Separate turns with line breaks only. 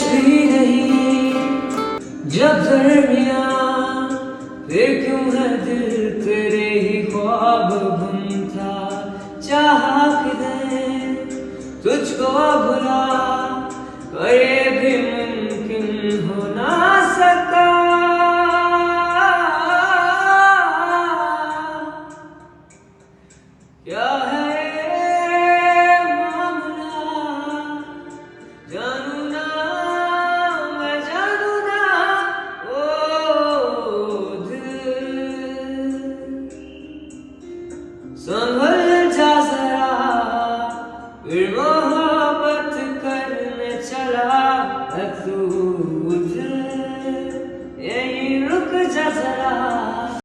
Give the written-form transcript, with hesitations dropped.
कुछ भी नहीं जब दरमिया, फिर क्यों है दिल तेरे ही ख्वाब बुनता। चाहा किधर तुझको भुला, करे